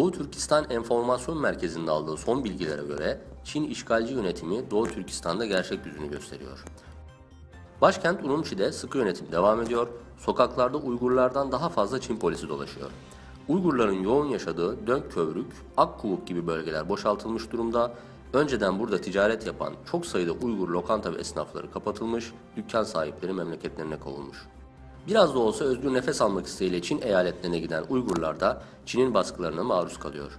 Doğu Türkistan Enformasyon Merkezi'nin aldığı son bilgilere göre Çin işgalci yönetimi Doğu Türkistan'da gerçek yüzünü gösteriyor. Başkent Urumçi'de sıkı yönetim devam ediyor, sokaklarda Uygurlardan daha fazla Çin polisi dolaşıyor. Uygurların yoğun yaşadığı Döngkövrük, Akkuvuk gibi bölgeler boşaltılmış durumda, önceden burada ticaret yapan çok sayıda Uygur lokanta ve esnafları kapatılmış, dükkan sahipleri memleketlerine kovulmuş. Biraz da olsa özgür nefes almak isteğiyle Çin eyaletlerine giden Uygurlar da Çin'in baskılarına maruz kalıyor.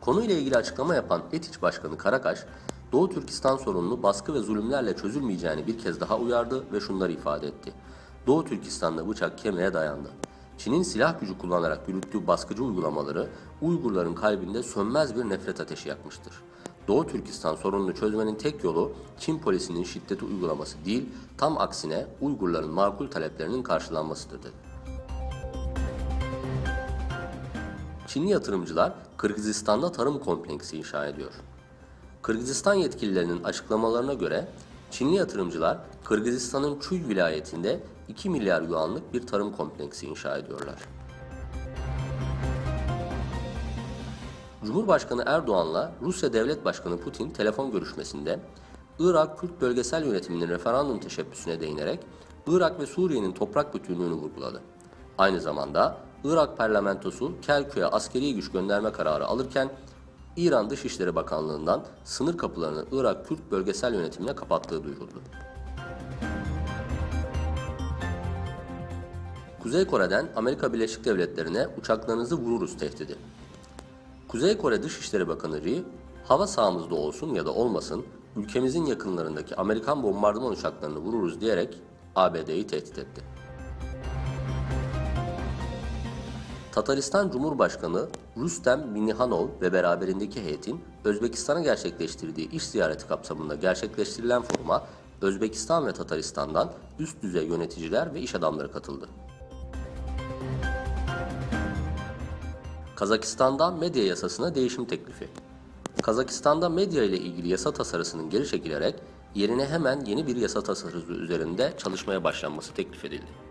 Konuyla ilgili açıklama yapan ETİÇ Başkanı Karakaş, Doğu Türkistan sorununu baskı ve zulümlerle çözülmeyeceğini bir kez daha uyardı ve şunları ifade etti. Doğu Türkistan'da bıçak kemiğe dayandı. Çin'in silah gücü kullanarak yürüttüğü baskıcı uygulamaları Uygurların kalbinde sönmez bir nefret ateşi yakmıştır. Doğu Türkistan sorununu çözmenin tek yolu Çin polisinin şiddeti uygulaması değil, tam aksine Uygurların makul taleplerinin karşılanmasıdır dedi. Çinli yatırımcılar Kırgızistan'da tarım kompleksi inşa ediyor. Kırgızistan yetkililerinin açıklamalarına göre Çinli yatırımcılar Kırgızistan'ın Çuy vilayetinde 2 milyar yuanlık bir tarım kompleksi inşa ediyorlar. Cumhurbaşkanı Erdoğan'la Rusya Devlet Başkanı Putin telefon görüşmesinde Irak Kürt Bölgesel Yönetiminin referandum teşebbüsüne değinerek Irak ve Suriye'nin toprak bütünlüğünü vurguladı. Aynı zamanda Irak parlamentosu Kerkük'e askeri güç gönderme kararı alırken İran Dışişleri Bakanlığı'ndan sınır kapılarını Irak Kürt Bölgesel Yönetimine kapattığı duyuruldu. Kuzey Kore'den Amerika Birleşik Devletleri'ne uçaklarınızı vururuz tehdidi. Kuzey Kore Dışişleri Bakanı Ri, hava sahamızda olsun ya da olmasın ülkemizin yakınlarındaki Amerikan bombardıman uçaklarını vururuz diyerek ABD'yi tehdit etti. Tataristan Cumhurbaşkanı Rustem Minnihanov ve beraberindeki heyetin Özbekistan'a gerçekleştirdiği iş ziyareti kapsamında gerçekleştirilen foruma Özbekistan ve Tataristan'dan üst düzey yöneticiler ve iş adamları katıldı. Kazakistan'da medya yasasına değişim teklifi. Kazakistan'da medya ile ilgili yasa tasarısının geri çekilerek yerine hemen yeni bir yasa tasarısı üzerinde çalışmaya başlanması teklif edildi.